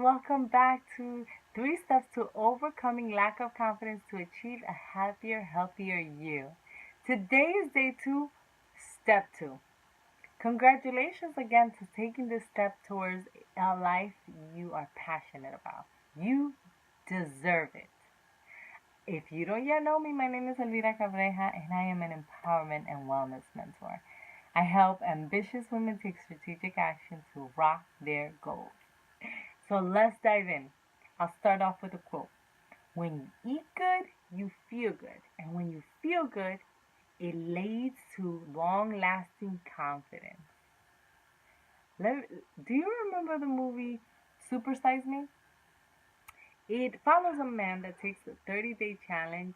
welcome back to 3 Steps to Overcoming Lack of Confidence to Achieve a Happier, Healthier You. Today is day 2, step 2. Congratulations again to taking this step towards a life you are passionate about. You deserve it. If you don't yet know me, my name is Elvira Cabreja and I am an empowerment and wellness mentor. I help ambitious women take strategic action to rock their goals. So let's dive in. I'll start off with a quote. When you eat good, you feel good. And when you feel good, it leads to long lasting confidence. Do you remember the movie Super Size Me? It follows a man that takes a 30-day challenge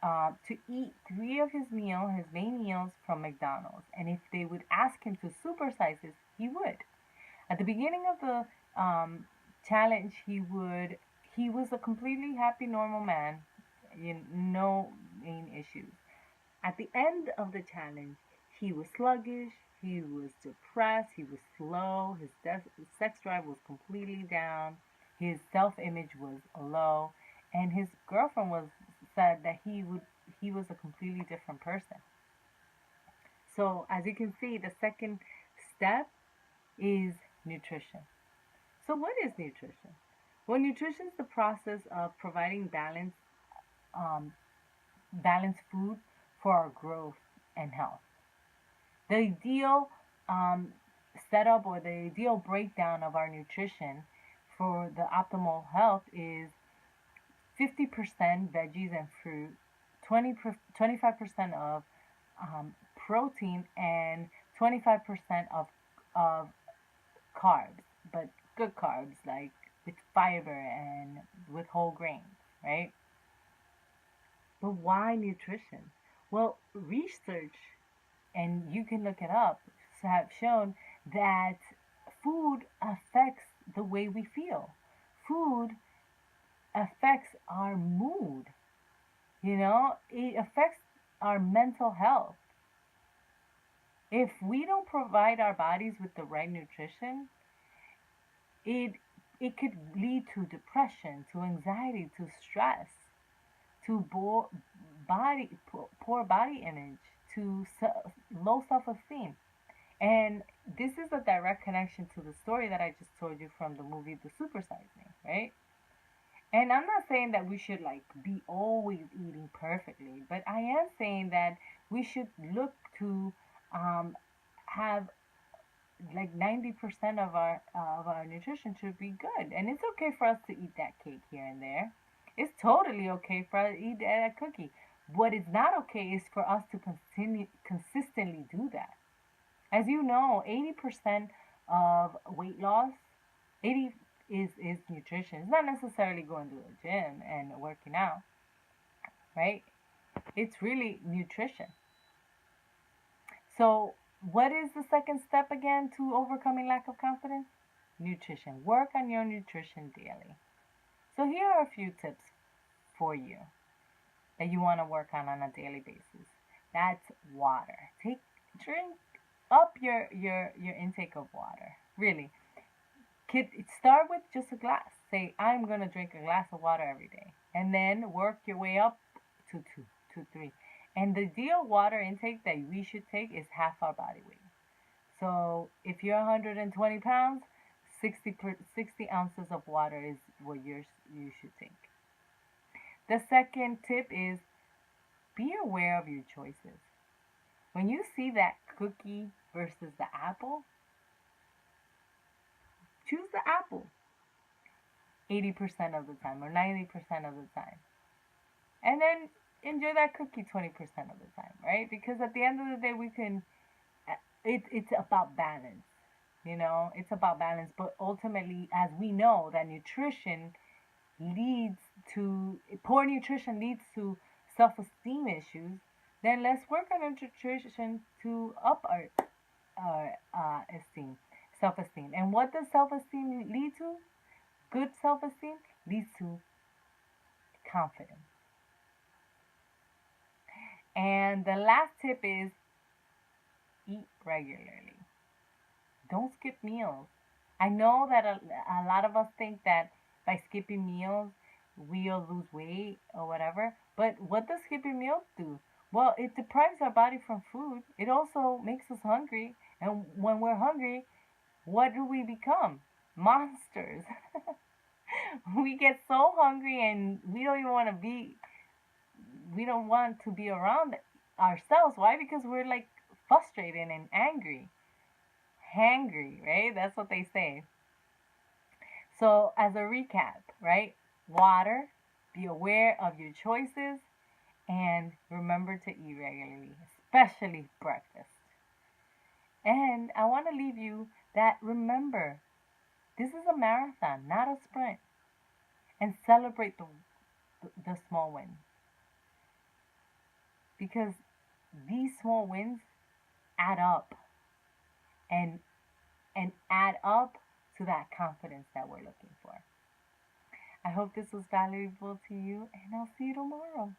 to eat three of his main meals from McDonald's. And if they would ask him to supersize it, he would. At the beginning of the challenge, he was a completely happy, normal man, no main issues. At the end of the challenge, he was sluggish, he was depressed, he was slow, his sex drive was completely down, his self-image was low, and his girlfriend said that he was a completely different person. So as you can see, the second step is nutrition. So what is nutrition? Well, nutrition is the process of providing balanced food for our growth and health. The ideal setup or the ideal breakdown of our nutrition for the optimal health is 50% veggies and fruit, 25% of protein, and 25% of carbs, but good carbs like with fiber and with whole grains, right? But why nutrition? Well, research, and you can look it up, have shown that food affects the way we feel. Food affects our mood, it affects our mental health. If we don't provide our bodies with the right nutrition, it it could lead to depression, to anxiety, to stress, to poor body image, to low self-esteem. And this is a direct connection to the story that I just told you from the movie The Super Size Me, right? And I'm not saying that we should like be always eating perfectly, but I am saying that we should look to have like 90% of our nutrition should be good, and it's okay for us to eat that cake here and there. It's totally okay for us to eat that cookie. What is not okay is for us to consistently do that. As you know, 80% of weight loss, 80 is nutrition. It's not necessarily going to the gym and working out, right? It's really nutrition. So what is the second step again to overcoming lack of confidence? Nutrition. Work on your nutrition daily. So here are a few tips for you that you want to work on a daily basis. That's water. Drink up your intake of water. Really. Start with just a glass. Say, I'm going to drink a glass of water every day. And then work your way up to 2, to 3. And the ideal water intake that we should take is half our body weight. So if you're 120 pounds, 60 ounces of water is what you should take. The second tip is be aware of your choices. When you see that cookie versus the apple, choose the apple 80% of the time or 90% of the time. And then enjoy that cookie 20% of the time, right? Because at the end of the day, it's about balance. It's about balance. But ultimately, as we know, that poor nutrition leads to self-esteem issues. Then let's work on nutrition to up our self-esteem. And what does self-esteem lead to? Good self-esteem leads to confidence. And the last tip is eat regularly. Don't skip meals. I know that a lot of us think that by skipping meals, we'll lose weight or whatever. But what does skipping meals do? Well, it deprives our body from food. It also makes us hungry. And when we're hungry, what do we become? Monsters. We get so hungry and we don't want to be around ourselves. Why? Because we're like frustrated and angry. Hangry, right? That's what they say. So, as a recap, right? Water, be aware of your choices, and remember to eat regularly, especially breakfast. And I want to leave you that remember, this is a marathon, not a sprint, and celebrate the small wins because these small wins add up and add up to that confidence that we're looking for. I hope this was valuable to you, and I'll see you tomorrow.